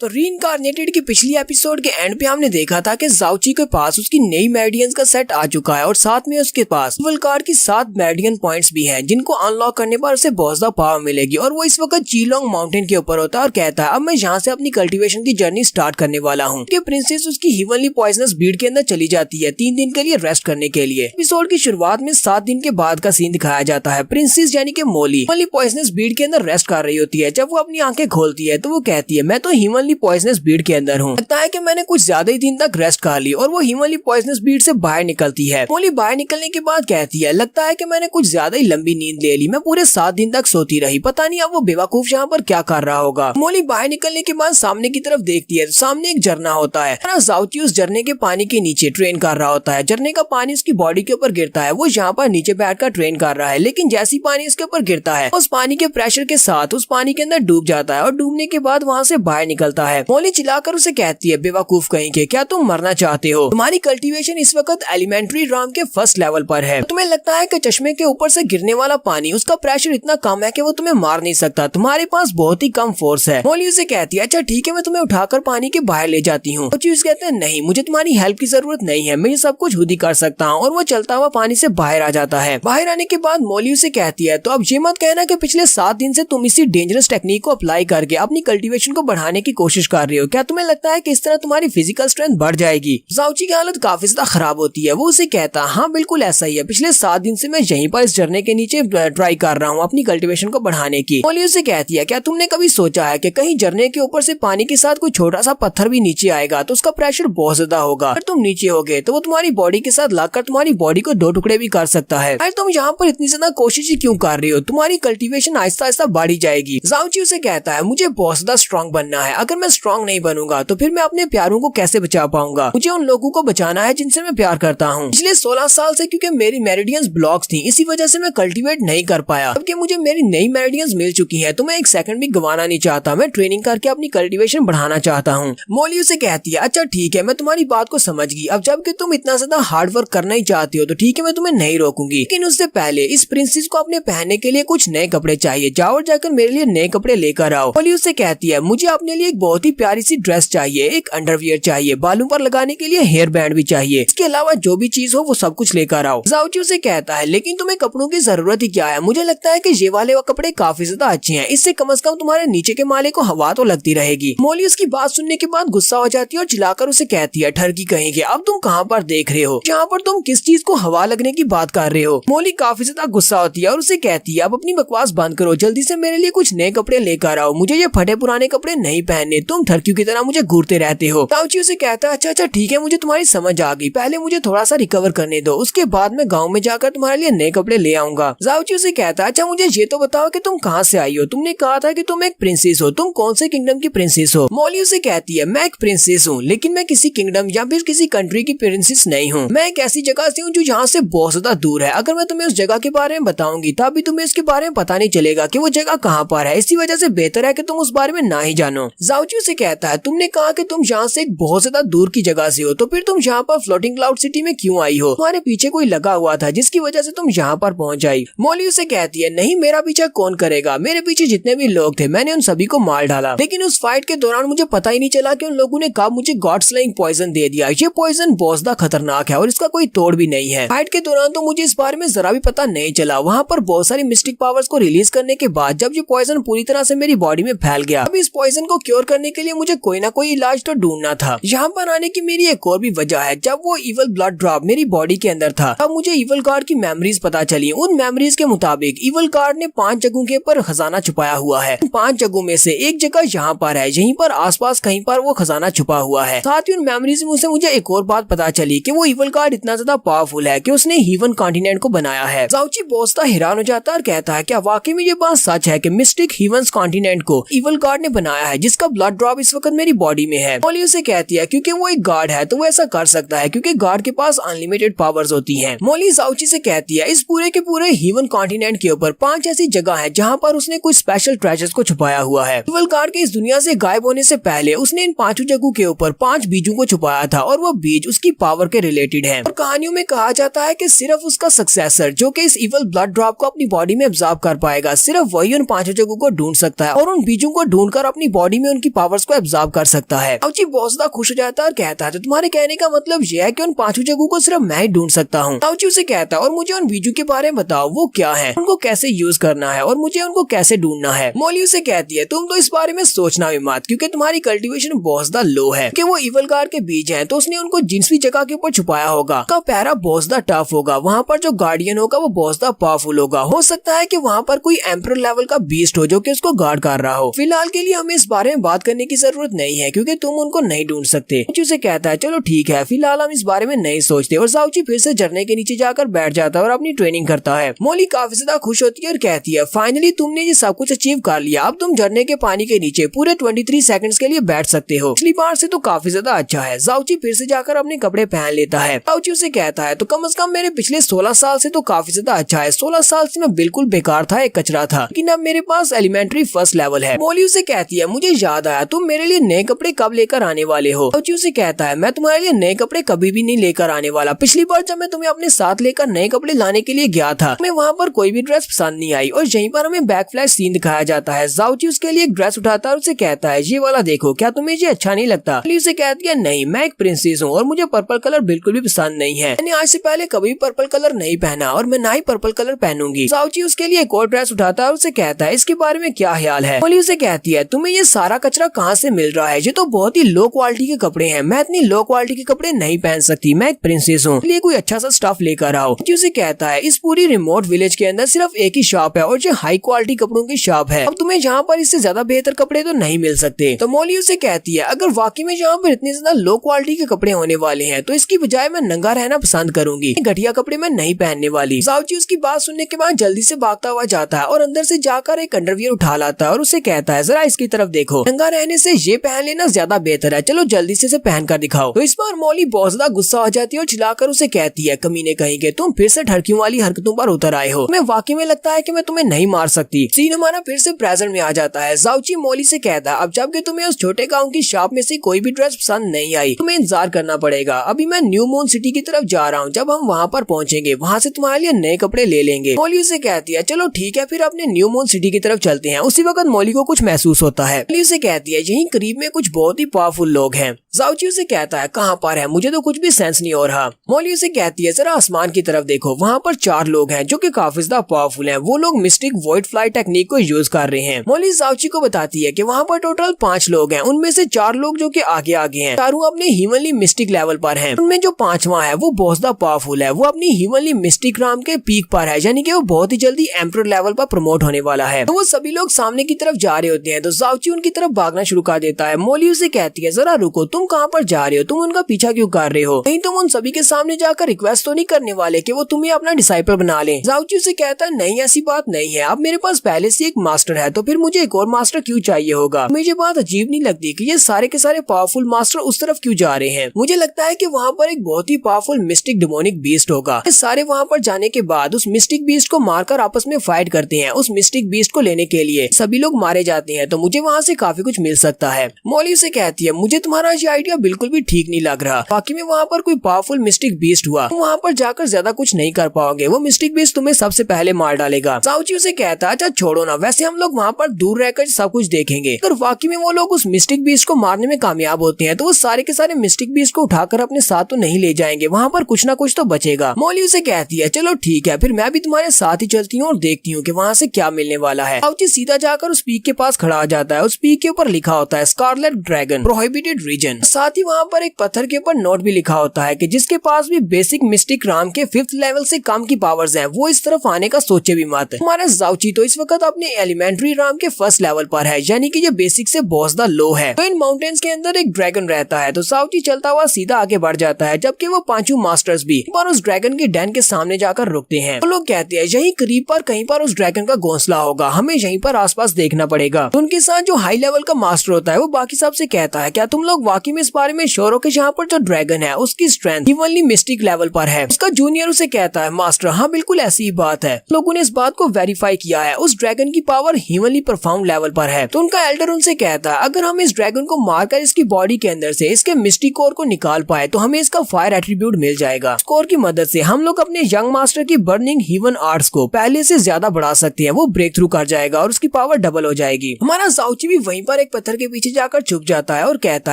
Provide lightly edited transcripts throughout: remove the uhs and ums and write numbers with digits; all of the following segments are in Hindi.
तो रीइंकार्नेटेड की पिछली एपिसोड के एंड पे हमने देखा था कि जाउची के पास उसकी नई मेरिडियंस का सेट आ चुका है और साथ में उसके पास इवल कार्ड की 7 मेरिडियन पॉइंट्स भी हैं जिनको अनलॉक करने पर उसे बहुत ज्यादा पावर मिलेगी। और वो इस वक्त चीलोंग माउंटेन के ऊपर होता है और कहता है अब मैं यहाँ से अपनी कल्टीवेशन की जर्नी स्टार्ट करने वाला हूँ। प्रिंसेस उसकी हिवनली पॉइजनस बीड के अंदर चली जाती है 3 दिन के लिए रेस्ट करने के लिए। एपिसोड की शुरुआत में 7 दिन के बाद का सीन दिखाया जाता है। प्रिंसेस यानी कि मोली हिवनली पॉइजनस बीड के अंदर रेस्ट कर रही होती है। जब वो अपनी आंखें खोलती है तो वो कहती है मैं तो हिवनली पॉइजनस बीड के अंदर हूँ। लगता है कि मैंने कुछ ज्यादा ही दिन तक रेस्ट कर ली। और वो हिवनली पॉइजनस बीड से बाहर निकलती है। मोली बाहर निकलने के बाद कहती है लगता है कि मैंने कुछ ज्यादा ही लंबी नींद ले ली, मैं पूरे 7 दिन तक सोती रही, पता नहीं अब वो बेवकूफ यहाँ पर क्या कर रहा होगा। मोली बाहर निकलने के बाद सामने की तरफ देखती है तो सामने एक झरना होता है। जाउची उस झरने के पानी के नीचे ट्रेन कर रहा होता है। झरने का पानी उसकी बॉडी के ऊपर गिरता है। वो यहाँ पर नीचे बैठकर ट्रेन कर रहा है, लेकिन जैसे ही पानी उसके ऊपर गिरता है उस पानी के प्रेशर के साथ उस पानी के अंदर डूब जाता है और डूबने के बाद वहाँ से बाहर निकलता है। मोली चिल्लाकर उसे कहती है बेवकूफ कहीं के, क्या तुम मरना चाहते हो? तुम्हारी कल्टीवेशन इस वक्त एलिमेंट्री राम के फर्स्ट लेवल पर है। तुम्हें लगता है कि चश्मे के ऊपर से गिरने वाला पानी उसका प्रेशर इतना कम है कि वो तुम्हें मार नहीं सकता, तुम्हारे पास बहुत ही कम फोर्स है। मोली उसे कहती है अच्छा ठीक है मैं तुम्हें उठाकर पानी के बाहर ले जाती हूँ। कहते हैं नहीं मुझे तुम्हारी हेल्प की जरूरत नहीं है, मैं ये सब कुछ खुद ही कर सकता हूँ। और वो चलता हुआ पानी से बाहर आ जाता है। बाहर आने के बाद मोली उसे कहती है तो अब ये मत कहना कि पिछले 7 दिन से तुम इसी डेंजरस टेक्निक को अप्लाई करके अपनी कल्टीवेशन को बढ़ाने की कोशिश कर रही हो। क्या तुम्हें लगता है कि इस तरह तुम्हारी फिजिकल स्ट्रेंथ बढ़ जाएगी? जाउची की हालत काफी ज्यादा खराब होती है। वो उसे कहता है हाँ बिल्कुल ऐसा ही है, पिछले 7 दिन से मैं यहीं पर इस झरने के नीचे ट्राई कर रहा हूँ अपनी कल्टीवेशन को बढ़ाने की। मोली उसे कहती है क्या तुमने कभी सोचा है कि कहीं झरने के ऊपर से पानी के साथ कोई छोटा सा पत्थर भी नीचे आएगा तो उसका प्रेशर बहुत ज्यादा होगा। अगर तुम नीचे होगे तो वो तुम्हारी बॉडी के साथ लगकर तुम्हारी बॉडी को 2 टुकड़े भी कर सकता है। अरे तुम यहाँ पर इतनी ज्यादा कोशिश क्यों कर रही हो? तुम्हारी कल्टीवेशन आहिस्ता आहिस्ता बढ़ी जाएगी। जाउची उसे कहता है मुझे बहुत ज्यादा स्ट्रॉन्ग बनना है, अगर मैं स्ट्रॉन्ग नहीं बनूंगा तो फिर मैं अपने प्यारों को कैसे बचा पाऊंगा? मुझे उन लोगों को बचाना है जिनसे मैं प्यार करता हूँ। पिछले 16 साल से क्योंकि मेरी मेरिडियंस ब्लॉक्स थी इसी वजह से मैं कल्टीवेट नहीं कर पाया। जबकि मुझे मेरी नई मेरिडियंस मिल चुकी है तो मैं 1 सेकंड भी गंवाना नहीं चाहता, मैं ट्रेनिंग करके अपनी कल्टीवेशन बढ़ाना चाहता हूँ। मोली उसे कहती है अच्छा ठीक है मैं तुम्हारी बात को समझ गई, अब जबकि तुम इतना ज्यादा हार्ड वर्क करना ही चाहती हो तो ठीक है मैं तुम्हें नहीं रोकूंगी, लेकिन उससे पहले इस प्रिंसेस को अपने पहनने के लिए कुछ नए कपड़े चाहिए, जाओ और जाकर मेरे लिए नए कपड़े लेकर आओ। मोली उससे कहती है मुझे अपने लिए एक बहुत ही प्यारी सी ड्रेस चाहिए, एक अंडरवियर चाहिए, बालों पर लगाने के लिए हेयर बैंड भी चाहिए, इसके अलावा जो भी चीज हो वो सब कुछ लेकर आओ। जाउची उसे कहता है लेकिन तुम्हें कपड़ों की जरूरत ही क्या है? मुझे लगता है कि ये वाले कपड़े काफी ज्यादा अच्छे हैं, इससे कम से कम तुम्हारे नीचे के माले को हवा तो लगती रहेगी। मोली उसकी बात सुनने के बाद गुस्सा हो जाती है और चिल्लाकर उसे कहती है ठरकी कहेंगे अब तुम कहाँ पर देख रहे हो, यहाँ पर तुम किस चीज को हवा लगने की बात कर रहे हो? मोली काफी ज्यादा गुस्सा होती है और उसे कहती है अब अपनी बकवास बंद करो, जल्दी से मेरे लिए कुछ नए कपड़े लेकर आओ, मुझे ये फटे पुराने कपड़े नहीं पहनने, तुम ठरकियों की तरह मुझे घूरते रहते हो। जाउची उसे कहता है अच्छा अच्छा ठीक है मुझे तुम्हारी समझ आ गई, पहले मुझे थोड़ा सा रिकवर करने दो, उसके बाद मैं गाँव में जाकर तुम्हारे लिए नए कपड़े ले आऊंगा। जाउची उसे कहता है अच्छा मुझे ये तो बताओ कि तुम कहाँ से आई हो? तुमने कहा था कि तुम एक प्रिंसेस हो, तुम कौन से किंगडम की प्रिंसेस हो? मोली उसे कहती है मैं एक प्रिंसेस हूँ लेकिन मैं किसी किंगडम या फिर किसी कंट्री की प्रिंसेस नहीं हूँ, मैं एक ऐसी जगह से हूँ जो यहाँ से बहुत ज्यादा दूर है। अगर मैं तुम्हें उस जगह के बारे में बताऊंगी तब भी तुम्हें इसके बारे में पता नहीं चलेगा कि वो जगह कहाँ पर है, इसी वजह से बेहतर है कि तुम उस बारे में ना ही जानो। जाउची उसे कहता है तुमने कहा कि तुम यहाँ से एक बहुत ज्यादा दूर की जगह से हो तो फिर तुम यहाँ पर फ्लोटिंग क्लाउड सिटी में क्यों आई हो? तुम्हारे पीछे कोई लगा हुआ था जिसकी वजह से तुम यहाँ पर पहुँच आई। मोली उसे कहती है नहीं मेरा पीछा कौन करेगा, मेरे पीछे जितने भी लोग थे मैंने उन सभी को मार डाला, लेकिन उस फाइट के दौरान मुझे पता ही नहीं चला कि उन लोगों ने कब मुझे गॉड स्लेइंग पॉइजन दे दिया। ये पॉइजन बहुत ज्यादा खतरनाक है और इसका कोई तोड़ भी नहीं है। फाइट के दौरान तो मुझे इस बारे में जरा भी पता नहीं चला, वहाँ पर बहुत सारी मिस्टिक पावर्स को रिलीज करने के बाद जब ये पॉइजन पूरी तरह से मेरी बॉडी में फैल गया, अब इस पॉइजन को क्योर करने के लिए मुझे कोई ना कोई इलाज तो ढूंढना था। यहाँ पर आने की मेरी एक और भी वजह है, जब वो इवल ब्लड ड्रॉप मेरी बॉडी के अंदर था तब मुझे इवल गार्ड की मेमोरीज पता चली। उन मेमोरीज के मुताबिक इवल गार्ड ने 5 जगहों के ऊपर खजाना छुपाया हुआ है। 5 जगहों में से एक जगह यहाँ पर है, यहीं पर आसपास कहीं पर वो खजाना छुपा हुआ है। साथ ही उन मेमोरीज में मुझे एक और बात पता चली कि वो इवल गार्ड इतना ज्यादा पावरफुल है कि उसने हीवन कॉन्टिनेंट को बनाया है। जाउची बहुत ज्यादा हैरान हो जाता है और कहता है क्या वाकई में ये बात सच है कि मिस्टिक हीवंस कॉन्टिनेंट को इवल गार्ड ने बनाया है जिसका ब्लड ड्रॉप इस वक्त मेरी बॉडी में है? मोली उसे कहती है क्योंकि वो एक गार्ड है तो वो ऐसा कर सकता है क्योंकि गार्ड के पास अनलिमिटेड पावर्स होती हैं। मोली जाउची से कहती है इस पूरे के पूरे हीवन कॉन्टिनेंट के ऊपर 5 ऐसी जगह है जहाँ पर उसने कुछ स्पेशल ट्रेजर्स को छुपाया हुआ है। इवल गार्ड के इस दुनिया से गायब होने से पहले उसने इन 5 जगहों के ऊपर 5 बीजों को छुपाया था और वो बीज उसकी पावर के रिलेटेड है। और कहानियों में कहा जाता है कि सिर्फ उसका सक्सेसर जो कि इस इवल ब्लड ड्रॉप को अपनी बॉडी में एब्जॉर्ब कर पाएगा, सिर्फ वही उन 5 जगहों को ढूंढ सकता है और उन बीजों को ढूंढकर अपनी बॉडी में उनकी की पावर्स को एब्जॉर्ब कर सकता है। जाओची बहुत ज्यादा खुश हो जाता है और कहता है तो तुम्हारे कहने का मतलब यह है कि उन 5 जगहों को सिर्फ मैं ही ढूंढ सकता हूँ। जाओची उसे कहता है और मुझे उन बीजू के बारे में बताओ, वो क्या है, उनको कैसे यूज करना है और मुझे उनको कैसे ढूंढना है। मॉली उसे कहती है तुम तो इस बारे में सोचना भी मत, क्योंकि तुम्हारी कल्टीवेशन बहुत ज्यादा लो है कि वो इवल गार्ड के बीज हैं, तो उसने उनको जिस भी जगह के ऊपर छुपाया होगा का पहरा बहुत ज्यादा टफ होगा। वहाँ पर जो गार्डियन होगा वो बहुत ज्यादा पावरफुल होगा। हो सकता है कि वहाँ पर कोई एम्परर लेवल का बीस्ट हो जो कि उसको गार्ड कर रहा हो। फिलहाल के लिए हमें इस बारे में बात करने की जरूरत नहीं है क्योंकि तुम उनको नहीं ढूंढ सकते। उसे कहता है चलो ठीक है, फिलहाल हम इस बारे में नहीं सोचते। और जाओची फिर से झरने के नीचे जाकर बैठ जाता है और अपनी ट्रेनिंग करता है। मॉली काफी ज्यादा खुश होती है और कहती है फाइनली तुमने ये सब कुछ अचीव कर लिया, अब तुम झरने के पानी के नीचे पूरे 23 सेकंड्स के लिए बैठ सकते हो। पिछली बार से तो काफी ज्यादा अच्छा है। जाओची फिर से जाकर अपने कपड़े पहन लेता है। जाओची उसे कहता है तो कम से कम मेरे पिछले 16 साल से तो काफी ज्यादा अच्छा है। 16 साल से मैं बिल्कुल बेकार था, एक कचरा था, लेकिन अब मेरे पास एलिमेंट्री फर्स्ट लेवल है। मॉली उसे कहती है मुझे याद आया, तुम मेरे लिए नए कपड़े कब लेकर आने वाले हो। जाओची उसे कहता है मैं तुम्हारे लिए नए कपड़े कभी भी नहीं लेकर आने वाला। पिछली बार जब मैं तुम्हें अपने साथ लेकर नए कपड़े लाने के लिए गया था, हमें वहाँ पर कोई भी ड्रेस पसंद नहीं आई और यहीं पर हमें बैक फ्लैश सीन दिखाया जाता है। जाओची उसके लिए एक ड्रेस उठाता है और उसे कहता है ये वाला देखो, क्या तुम्हें ये अच्छा नहीं लगता। उसे कहती है नहीं, मैं एक प्रिंसेस हूँ और मुझे पर्पल कलर बिल्कुल भी पसंद नहीं है। मैंने आज से पहले कभी पर्पल कलर नहीं पहना और मैं ना ही पर्पल कलर पहनूंगी। जाओची उसके लिए एक और ड्रेस उठाता है और उसे कहता है इसके बारे में क्या ख्याल है। मॉली उसे कहती है तुम्हें ये सारा कचरा कहाँ से मिल रहा है, ये तो बहुत ही लो क्वालिटी के कपड़े हैं, मैं इतनी लो क्वालिटी के कपड़े नहीं पहन सकती, मैं एक प्रिंसेस हूँ, इसलिए कोई अच्छा सा स्टफ लेकर आओ। उसे कहता है इस पूरी रिमोट विलेज के अंदर सिर्फ एक ही शॉप है और जो हाई क्वालिटी कपड़ों की शॉप है, अब तुम्हें यहाँ पर इससे ज्यादा बेहतर कपड़े तो नहीं मिल सकते। तो मॉली उसे कहती है अगर वाकई में यहाँ पर इतने ज्यादा लो क्वालिटी के कपड़े होने वाले हैं तो इसकी बजाय मैं नंगा रहना पसंद करूंगी, घटिया कपड़े मैं नहीं पहनने वाली। जाओची उसकी बात सुनने के बाद जल्दी से भागता हुआ जाता है और अंदर से जाकर एक अंडरवियर उठा लाता है और उसे कहता है जरा इसकी तरफ देखो, नंगा रहने से ये पहन लेना ज्यादा बेहतर है, चलो जल्दी से इसे पहन कर दिखाओ। तो इस बार मॉली बहुत ज्यादा गुस्सा हो जाती है और चिल्लाकर उसे कहती है कमीने कहेंगे तुम फिर से ढड़कियों वाली हरकतों पर उतर आए हो, मैं वाकई में लगता है कि मैं तुम्हें नहीं मार सकती। सीन हमारा फिर से प्रेजेंट में आ जाता है। जाओची मॉली से कहता है अब जबकि तुम्हें उस छोटे गांव की शॉप में से कोई भी ड्रेस पसंद नहीं आई, तुम्हें इंतजार करना पड़ेगा। अभी मैं न्यू मून सिटी की तरफ जा रहा हूँ, जब हम वहाँ पर पहुँचेंगे वहाँ से तुम्हारे लिए नए कपड़े ले लेंगे। मॉली से कहती है चलो ठीक है, फिर अपने न्यू मून सिटी की तरफ चलते हैं। उसी वक्त मॉली को कुछ महसूस होता है। मॉली से कहती है यहीं करीब में कुछ बहुत ही पावरफुल लोग हैं। जाओची उसे कहता है कहाँ पर है, मुझे तो कुछ भी सेंस नहीं हो रहा। मॉली उसे कहती है जरा आसमान की तरफ देखो, वहाँ पर 4 लोग हैं जो कि काफी ज्यादा पावरफुल हैं। वो लोग मिस्टिक वॉइड फ्लाई टेक्निक को यूज कर रहे हैं। मॉली जाओची को बताती है कि वहाँ पर टोटल 5 लोग हैं, उनमें से 4 लोग जो कि आगे हैं, चारों अपने हीवनली मिस्टिक लेवल पर हैं। उनमें जो 5वां है वो बहुत ज्यादा पावरफुल है, वो अपनी हीवनली मिस्टिक राम के पीक पर है, यानी कि वो बहुत ही जल्दी एम्परर लेवल पर प्रमोट होने वाला है। तो वो सभी लोग सामने की तरफ जा रहे होते हैं तो जाओची उनकी तरफ भागना शुरू कर देता है। मॉली उसे कहती है जरा रुको, तुम कहाँ पर जा रहे हो, तुम उनका पीछा क्यों कर रहे हो, नहीं तुम उन सभी के सामने जाकर रिक्वेस्ट तो नहीं करने वाले कि वो तुम्हें अपना डिसाइपल बना ले। जाओची उसे कहता है नहीं ऐसी बात नहीं है, अब मेरे पास पहले से एक मास्टर है तो फिर मुझे एक और मास्टर क्यों चाहिए होगा। मुझे बात अजीब नहीं लगती कि ये सारे के सारे पावरफुल मास्टर उस तरफ क्यों जा रहे हैं। मुझे लगता है कि वहाँ पर एक बहुत ही पावरफुल मिस्टिक डिमोनिक बीस्ट होगा। सारे वहाँ पर जाने के बाद उस मिस्टिक बीस्ट को मारकर आपस में फाइट करते हैं। उस मिस्टिक बीस्ट को लेने के लिए सभी लोग मारे जाते हैं तो मुझे वहाँ से काफी कुछ मिल सकता है। मॉली से कहती है मुझे तुम्हारा ये आइडिया बिल्कुल भी ठीक नहीं लग रहा, बाकी में वहाँ पर कोई पावरफुल मिस्टिक बीस्ट हुआ तुम वहाँ पर जाकर ज्यादा कुछ नहीं कर पाओगे, वो मिस्टिक बीस्ट तुम्हें सबसे पहले मार डालेगा। जाओची उसे कहता है अच्छा छोड़ो ना, वैसे हम लोग वहाँ पर दूर रहकर सब कुछ देखेंगे। अगर वाकई में वो लोग उस मिस्टिक बीस्ट को मारने में कामयाब होते हैं तो वो सारे के सारे मिस्टिक बीस्ट को उठाकर अपने साथ तो नहीं ले जाएंगे, वहाँ पर कुछ ना कुछ तो बचेगा। मॉली उसे कहती है चलो ठीक है, फिर मैं भी तुम्हारे साथ ही चलती हूँ और देखती हूँ कि वहाँ से क्या मिलने वाला है। जाओची सीधा जाकर उस पीक के पास खड़ा हो जाता है। उस पीक के ऊपर लिखा होता है स्कारलेट ड्रैगन प्रोहिबिटेड रीजन। साथ ही वहाँ पर एक पत्थर के ऊपर नोट भी लिखा होता है कि जिसके पास भी बेसिक मिस्टिक राम के 5th लेवल से कम की पावर्स हैं, वो इस तरफ आने का सोचे भी मत। हमारा जाओची तो इस वक्त अपने एलिमेंट्री राम के 1st लेवल पर है, यानी कि ये बेसिक से बहुत ज्यादा लो है। तो इन माउंटेन्स के अंदर एक ड्रैगन रहता है तो जाओची चलता हुआ सीधा आगे बढ़ जाता है, जबकि वो 5 मास्टर्स भी पर उस ड्रैगन के डैन के सामने जाकर रुकते हैं। तो लोग कहते हैं यही करीब पर कहीं पर उस ड्रैगन का घोंसला होगा, हमें यहीं पर आसपास देखना पड़ेगा। तो उनके साथ जो हाई लेवल का मास्टर होता है वो बाकी सबसे कहता है क्या तुम लोग वाकई में इस बारे में श्योर हो कि यहाँ पर जो ड्रैगन है उसकी स्ट्रेंथ इवनली मिस्टिक लेवल पर है। उसका जूनियर उसे कहता है मास्टर हाँ बिल्कुल ऐसी ही बात है, लोगों ने इस बात को वेरीफाई किया है, उस ड्रैगन की पावर हिवनली परफाउंड लेवल पर है। तो उनका एल्डर उनसे कहता है अगर हम इस ड्रैगन को मारकर इसकी बॉडी के अंदर से इसके मिस्टिक कोर को निकाल पाए तो हमें इसका फायर एट्रीब्यूट मिल जाएगा। इस कोर की मदद से हम लोग अपने यंग मास्टर की बर्निंग हीवन आर्ट्स को पहले से ज्यादा बढ़ा सकते हैं, वो ब्रेक थ्रू कर जाएगा और उसकी पावर डबल हो जाएगी। हमारा जाओची भी वहीं पर बार एक पत्थर के पीछे जाकर छुप जाता है और कहता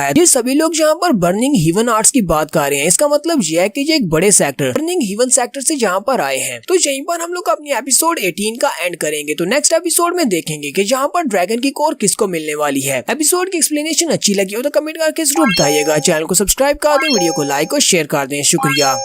है ये सभी लोग जहाँ पर बर्निंग हेवन आर्ट्स की बात कर रहे हैं, इसका मतलब यह है कि ये एक बड़े सेक्टर बर्निंग हेवन सेक्टर से जहाँ पर आए हैं। तो यहीं पर हम लोग अपनी एपिसोड 18 का एंड करेंगे। तो नेक्स्ट एपिसोड में देखेंगे कि जहाँ पर ड्रैगन की कोर किसको मिलने वाली है। एपिसोड की एक्सप्लेनेशन अच्छी लगी हो तो कमेंट करके जरूर बताइएगा। चैनल को सब्सक्राइब कर दें, वीडियो को लाइक और शेयर कर दें। शुक्रिया।